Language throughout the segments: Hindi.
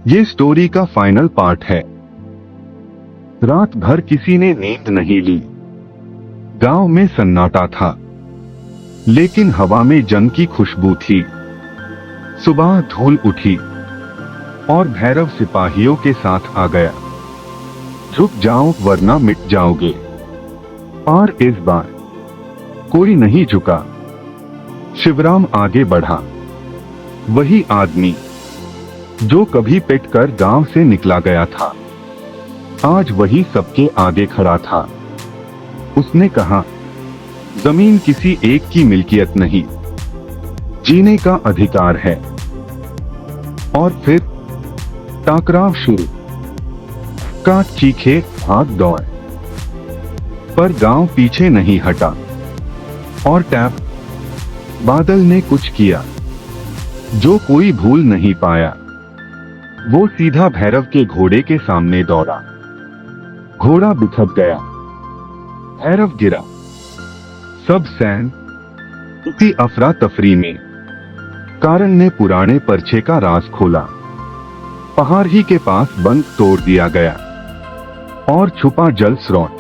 ये स्टोरी का फाइनल पार्ट है। रात भर किसी ने नींद नहीं ली। गांव में सन्नाटा था, लेकिन हवा में जंग की खुशबू थी। सुबह धूल उठी और भैरव सिपाहियों के साथ आ गया। झुक जाओ वरना मिट जाओगे। और इस बार कोई नहीं झुका। शिवराम आगे बढ़ा, वही आदमी जो कभी पिटकर गांव से निकला गया था, आज वही सबके आगे खड़ा था। उसने कहा, जमीन किसी एक की मिल्कियत नहीं, जीने का अधिकार है। और फिर टकराव शुरू। का चीखे, भाग दौड़। पर गांव पीछे नहीं हटा। और टैप बादल ने कुछ किया जो कोई भूल नहीं पाया। वो सीधा भैरव के घोड़े के सामने दौड़ा। घोड़ा बिखर गया, भैरव गिरा। सब सैन्य उसी अफरा तफरी में। कारण ने पुराने पर्चे का राज खोला। पहाड़ ही के पास बंद तोड़ दिया गया और छुपा जल स्रोत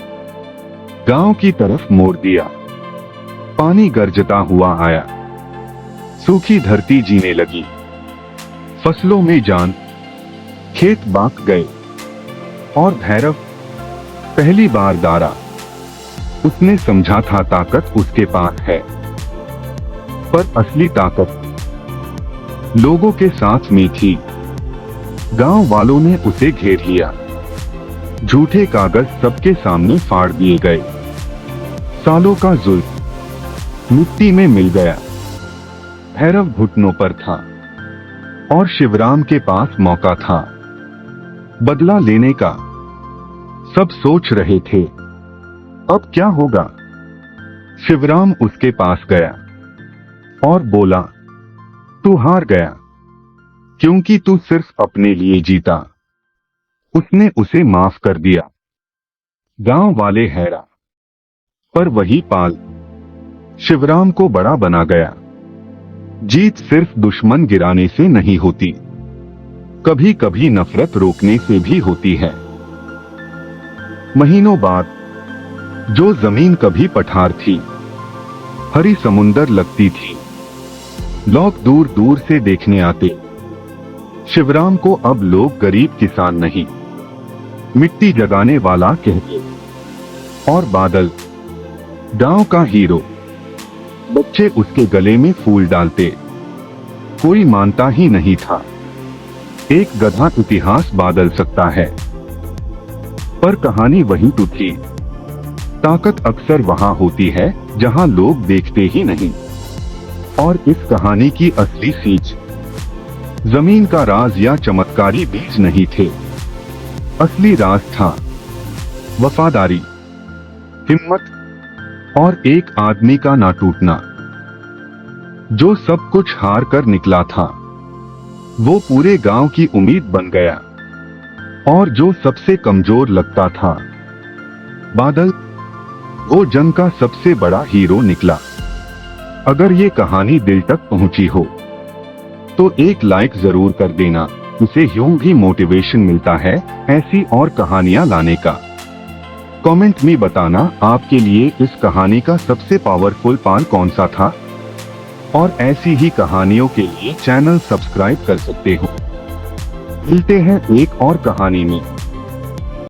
गांव की तरफ मोड़ दिया। पानी गरजता हुआ आया। सूखी धरती जीने लगी। फसलों में जान, खेत बांक गए। और भैरव पहली बार डरा। उसने समझा था ताकत उसके पास है, पर असली ताकत लोगों के साथ में थी। गांव वालों ने उसे घेर लिया। झूठे कागज सबके सामने फाड़ दिए गए। सालों का जुल्म मिट्टी में मिल गया। भैरव घुटनों पर था और शिवराम के पास मौका था बदला लेने का। सब सोच रहे थे, अब क्या होगा। शिवराम उसके पास गया और बोला, तू हार गया क्योंकि तू सिर्फ अपने लिए जीता। उसने उसे माफ कर दिया। गांव वाले हैरान, पर वही पाल शिवराम को बड़ा बना गया। जीत सिर्फ दुश्मन गिराने से नहीं होती, कभी कभी नफरत रोकने से भी होती है। महीनों बाद जो जमीन कभी पठार थी, हरी समुंदर लगती थी। लोग दूर दूर से देखने आते। शिवराम को अब लोग गरीब किसान नहीं, मिट्टी जगाने वाला कहते। और बादल, गांव का हीरो। बच्चे उसके गले में फूल डालते। कोई मानता ही नहीं था एक गधा इतिहास बदल सकता है। पर कहानी वही तो थी। ताकत अक्सर वहां होती है जहां लोग देखते ही नहीं। और इस कहानी की असली सीख जमीन का राज या चमत्कारी बीज नहीं थे। असली राज था वफादारी, हिम्मत और एक आदमी का ना टूटना। जो सब कुछ हार कर निकला था, वो पूरे गांव की उम्मीद बन गया। और जो सबसे कमजोर लगता था, बादल, वो जंग का सबसे बड़ा हीरो निकला। अगर ये कहानी दिल तक पहुंची हो तो एक लाइक जरूर कर देना। उसे यूं भी मोटिवेशन मिलता है ऐसी और कहानियां लाने का। कमेंट में बताना आपके लिए इस कहानी का सबसे पावरफुल पार्ट कौन सा था। और ऐसी ही कहानियों के लिए चैनल सब्सक्राइब कर सकते हो। मिलते हैं एक और कहानी में।